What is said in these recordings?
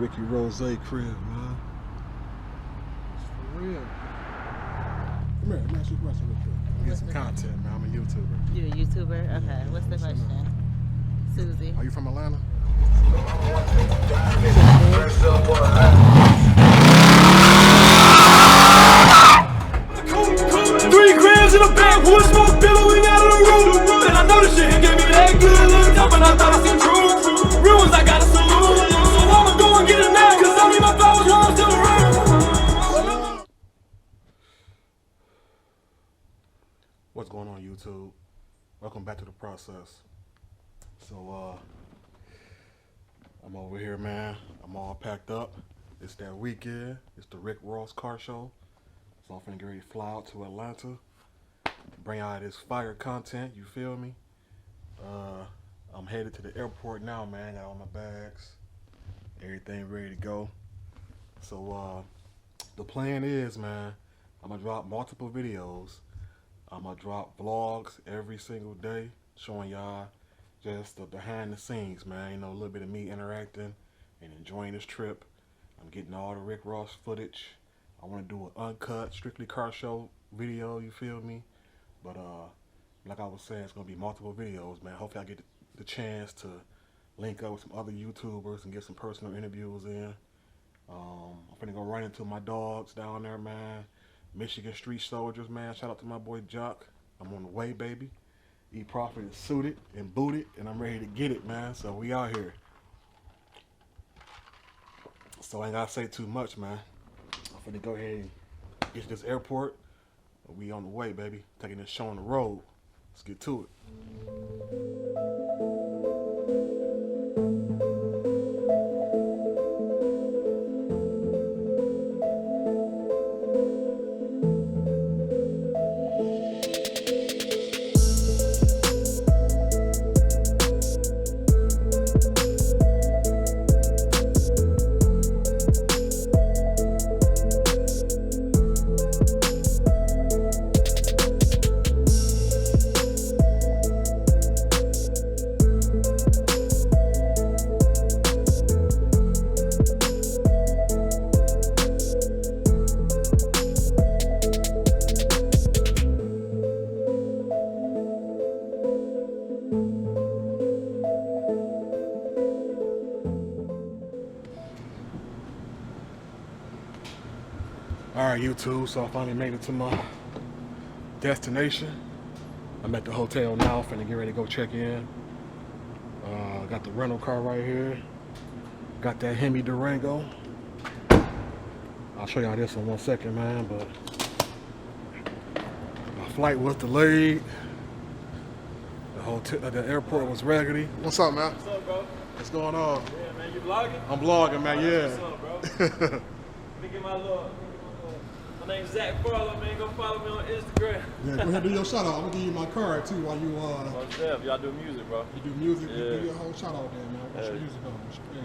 Ricky Rose crib, man. It's for real. Come here, let me ask you a question real quick. Get some content, man. I'm a YouTuber. You a YouTuber? Okay. Yeah, What's the question? Susie. Are you from Atlanta? 3 grams in a bag, wood smoke billowing out of the room. And I know this shit gave me that good look up, and I thought I seen true. Real ones, I got a salute. So I'ma go and get it now, cause I need my flowers while I'm still around. What's going on, YouTube? Welcome back to the process. So, I'm over here, man. I'm all packed up. It's that weekend. It's the Rick Ross car show. So I'm finna get ready to fly out to Atlanta. Bring out this fire content, you feel me? I'm headed to the airport now, man. Got all my bags. Everything ready to go. So, the plan is, man, I'm gonna drop multiple videos. I'm gonna drop vlogs every single day, showing y'all just the behind the scenes, man. You know, a little bit of me interacting and enjoying this trip. I'm getting all the Rick Ross footage. I want to do an uncut, strictly car show video, you feel me? But like I was saying, it's gonna be multiple videos, man. Hopefully I get the chance to link up with some other YouTubers and get some personal interviews in. I'm finna go right into my dogs down there, man. Michigan Street Soldiers, man. Shout out to my boy Jock. I'm on the way, baby. Eprofit is suited and booted, and I'm ready to get it, man. So we out here. So I ain't gotta say too much, man. I'm finna go ahead and get to this airport. We on the way, baby. Taking this show on the road. Let's get to it. Alright, YouTube, so I finally made it to my destination. I'm at the hotel now, finna get ready to go check in. Got the rental car right here. Got that Hemi Durango. I'll show y'all this in 1 second, man, but my flight was delayed. The airport was raggedy. What's up, man? What's up, bro? What's going on? Yeah, man, you vlogging? I'm vlogging, man, yeah. What's up, bro? Let me get my little. My name's Zach Farlow, man. Go follow me on Instagram. Yeah, go ahead and do your shout out. I'm gonna give you my card too while you Y'all do music, bro. you do music. Yeah. Do your whole shout out there, man. What's your music on? What's your page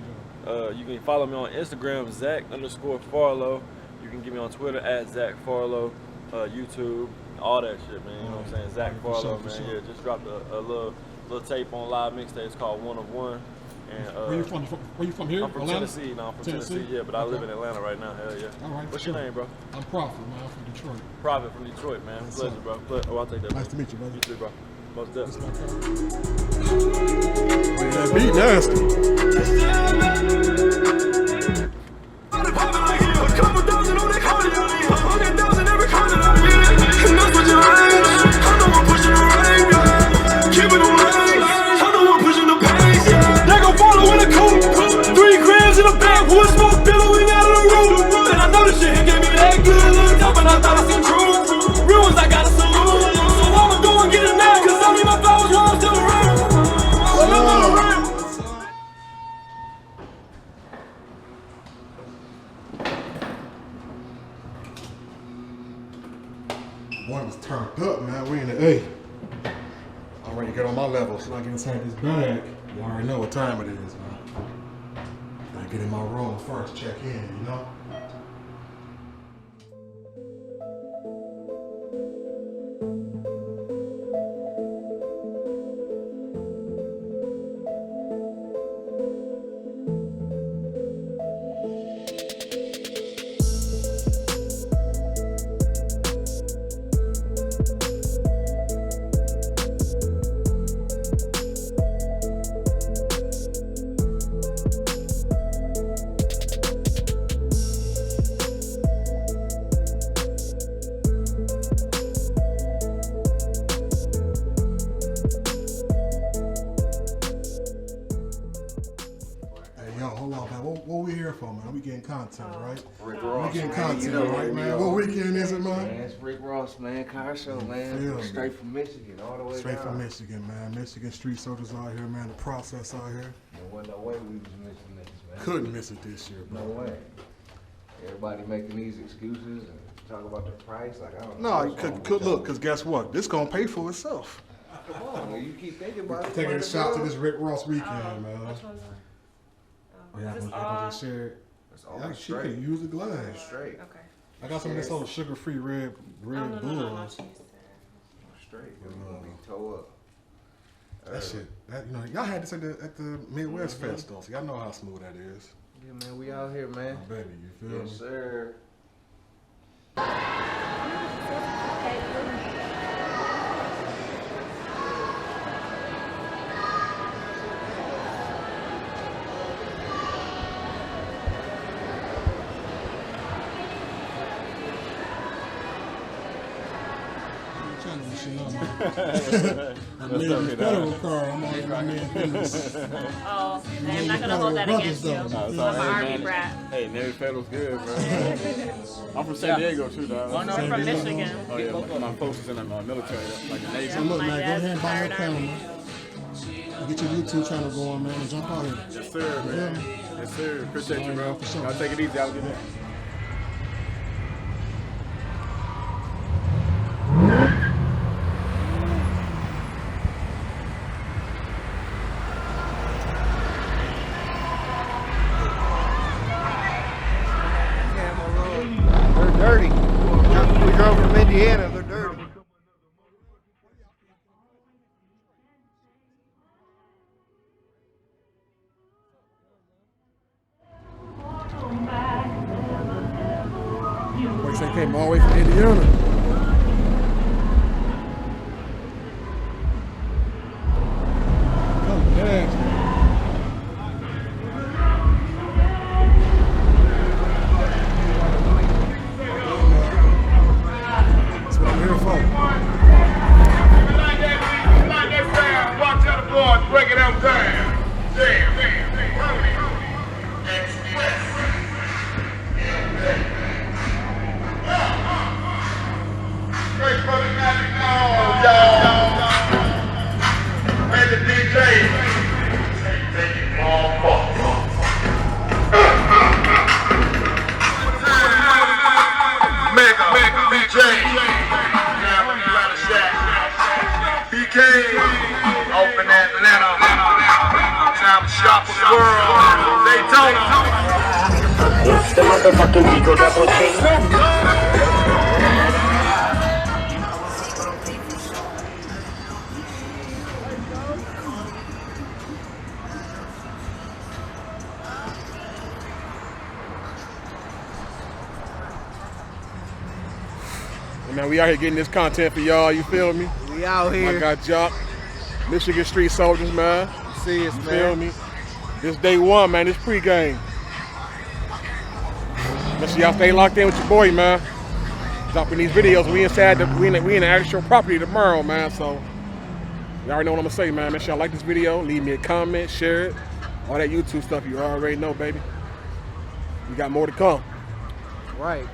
on? You can follow me on Instagram, Zach_Farlow. You can get me on Twitter at Zach Farlow, YouTube, all that shit, man. You know what I'm saying? Zach Farlow, man. Sure. Yeah, just dropped a little tape on live mixtape. It's called 1 of 1. And Where you from? Where you from here? I'm from Atlanta? Tennessee. No, I'm from Tennessee? Tennessee. Yeah, but I live in Atlanta right now. Hell yeah. All right. What's your name, bro? I'm Prophet, man. I'm from Detroit. Prophet from Detroit, man. Yes, Pleasure, sir. bro. Oh, I'll take that. Nice to meet you, brother. You too, bro. Most definitely. That beat wood smoke billowing out of the room. And I know this shit gave me that good look up, and I thought I seen true. Real ones, I got a salute. So I'ma go and get it now, cause I need my flowers while I'm still around. Boy, was turned up, man. We in the A. I'm ready to get on my level so I can inside this bag. You already know what time it is, man. Gotta get in my room first, check in, you know? on, man? We getting content, right? Rick We Ross, getting man. content, You know right, we man? are. What weekend is it, man? Man, it's Rick Ross, man. Car show, man. Feel me. Straight from Michigan, all the way Straight down. from Michigan, man. Michigan street soldiers out here, man. The process out here. There wasn't no way we was missing this, man. Couldn't miss it this year, bro. No way. Everybody making these excuses and talk about the price, like I don't know. No, because guess what? This gonna pay for itself. Come on, man. You keep thinking about it. Taking a might shot as to well. this Rick Ross weekend, man. Which one's on? Oh, yeah, Is this I all? just shared. It's all Yeah, she straight. could use the glass. Straight. Okay. I got some of this old sugar-free red Oh, no, bull. no, she's Straight. We're gonna be toe up. That shit, that, you know, y'all had this at the Midwest Fest though, so y'all know how smooth that is. Yeah, man. We out here, man. Oh, baby, you feel Yes, me? sir. I made a federal car. I'm on my man business. Oh, I'm not gonna hold that against you. I'm an Army brat. Hey, Navy Federal's good, bro. I'm from San Diego too, dog. Oh, no, I'm from Michigan. Oh yeah, my folks is in the military, like the Navy. So look, My man, go dad's ahead and buy your retired camera. Get your YouTube channel going, man, and jump out here. Yes, sir, man. Yes, sir. Appreciate you, bro. For sure. Y'all take it easy out there. They're dirty. We drove from Indiana. They're dirty. Boy, say came all the way from Indiana. Oh, yeah. That's what I'm here for. Watch out the boys, break it out down. Straight for the magic ball, y'all. And the DJ. Take it all Mega DJ. Now we got a shack. BK. Open Atlanta. Time to shop for the world. Daytona. It's the motherfucking Eagle Double King. Man, we out here getting this content for y'all, you feel me? We out I here. got Jock, Michigan Street Soldiers, man. See us, You man. feel me? This day one, man, this pregame. Make sure y'all stay locked in with your boy, man. Dropping these videos. We in the actual property tomorrow, man. So you already know what I'm gonna say, man. Make sure y'all like this video, leave me a comment, share it. All that YouTube stuff you already know, baby. We got more to come. Right.